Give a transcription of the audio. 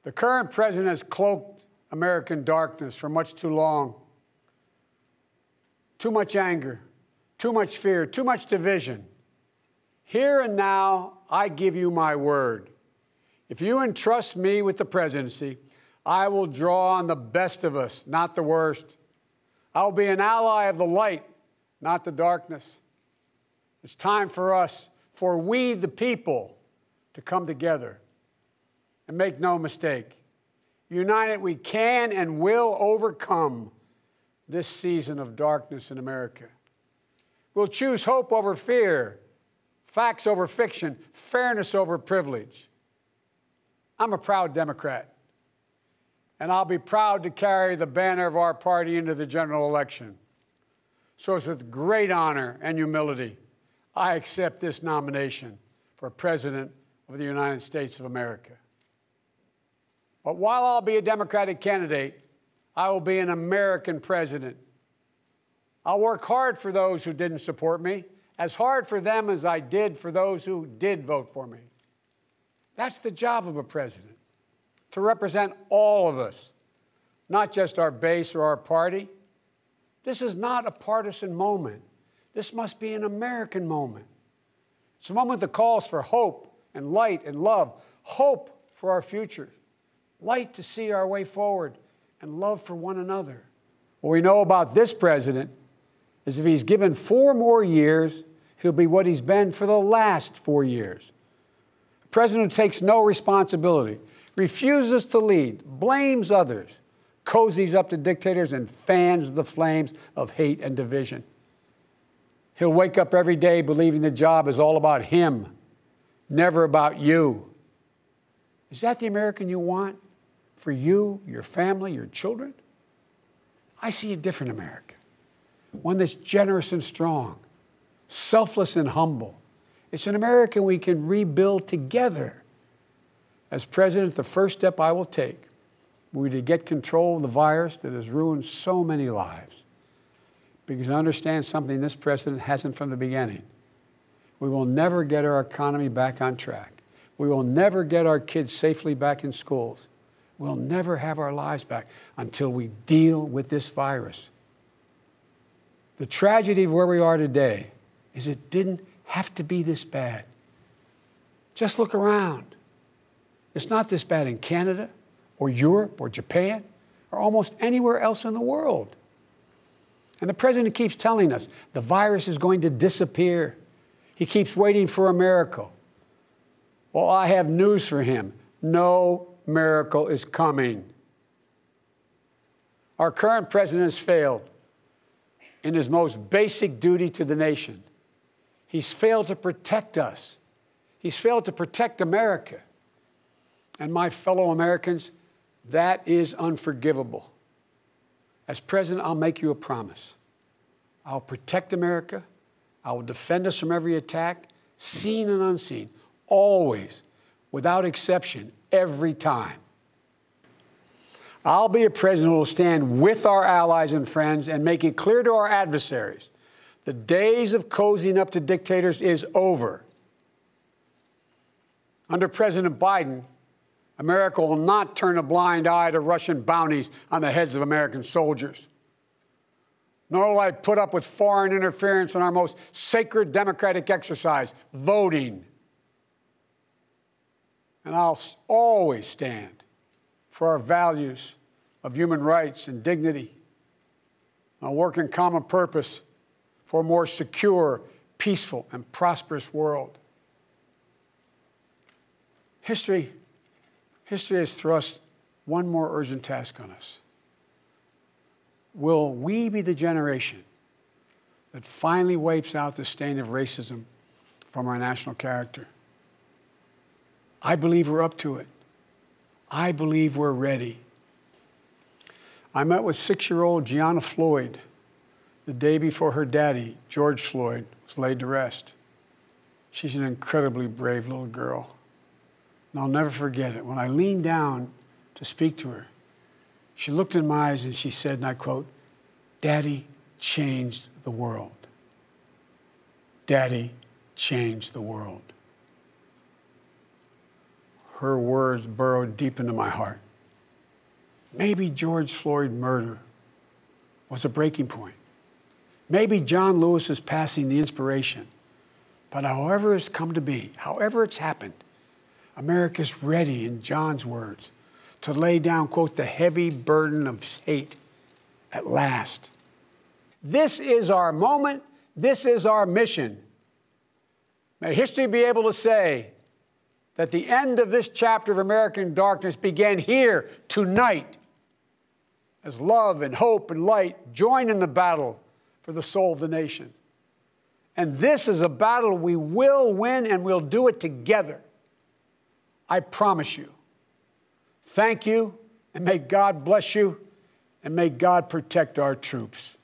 The current president has cloaked American darkness for much too long. Too much anger, too much fear, too much division. Here and now, I give you my word. If you entrust me with the presidency, I will draw on the best of us, not the worst. I will be an ally of the light, not the darkness. It's time for us, for we the people, to come together. And make no mistake, united we can and will overcome this season of darkness in America. We'll choose hope over fear, facts over fiction, fairness over privilege. I'm a proud Democrat, and I'll be proud to carry the banner of our party into the general election. So it's with great honor and humility, I accept this nomination for President of the United States of America. But while I'll be a Democratic candidate, I will be an American president. I'll work hard for those who didn't support me, as hard for them as I did for those who did vote for me. That's the job of a president, to represent all of us, not just our base or our party. This is not a partisan moment. This must be an American moment. It's a moment that calls for hope and light and love, hope for our future, light to see our way forward, and love for one another. What we know about this president is if he's given 4 more years, he'll be what he's been for the last 4 years. A president who takes no responsibility, refuses to lead, blames others, cozies up to dictators, and fans the flames of hate and division. He'll wake up every day believing the job is all about him, never about you. Is that the American you want for you, your family, your children? I see a different America, one that's generous and strong, selfless and humble. It's an America we can rebuild together. As president, the first step I will take will be to get control of the virus that has ruined so many lives. Because I understand something this president hasn't from the beginning. We will never get our economy back on track. We will never get our kids safely back in schools. We'll never have our lives back until we deal with this virus. The tragedy of where we are today is it didn't have to be this bad. Just look around. It's not this bad in Canada or Europe or Japan or almost anywhere else in the world. And the president keeps telling us the virus is going to disappear. He keeps waiting for a miracle. Well, I have news for him. No miracle is coming. Our current president has failed in his most basic duty to the nation. He's failed to protect us. He's failed to protect America. And my fellow Americans, that is unforgivable. As president, I'll make you a promise. I'll protect America. I will defend us from every attack, seen and unseen, always, without exception, every time. I'll be a president who will stand with our allies and friends and make it clear to our adversaries the days of cozying up to dictators is over. Under President Biden, America will not turn a blind eye to Russian bounties on the heads of American soldiers. Nor will I put up with foreign interference in our most sacred democratic exercise, voting. And I'll always stand for our values of human rights and dignity. I'll work in common purpose for a more secure, peaceful, and prosperous world. History has thrust one more urgent task on us. Will we be the generation that finally wipes out the stain of racism from our national character? I believe we're up to it. I believe we're ready. I met with 6-year-old Gianna Floyd the day before her daddy, George Floyd, was laid to rest. She's an incredibly brave little girl. And I'll never forget it. When I leaned down to speak to her, she looked in my eyes and she said, and I quote, "Daddy changed the world. Daddy changed the world." her words burrowed deep into my heart. Maybe George Floyd's murder was a breaking point. Maybe John Lewis is passing the inspiration. But however it's come to be, however it's happened, America's ready, in John's words, to lay down, quote, the heavy burden of hate at last. This is our moment. This is our mission. May history be able to say that the end of this chapter of American darkness began here tonight, as love and hope and light join in the battle for the soul of the nation. And this is a battle we will win, and we'll do it together. I promise you. Thank you, and may God bless you, and may God protect our troops.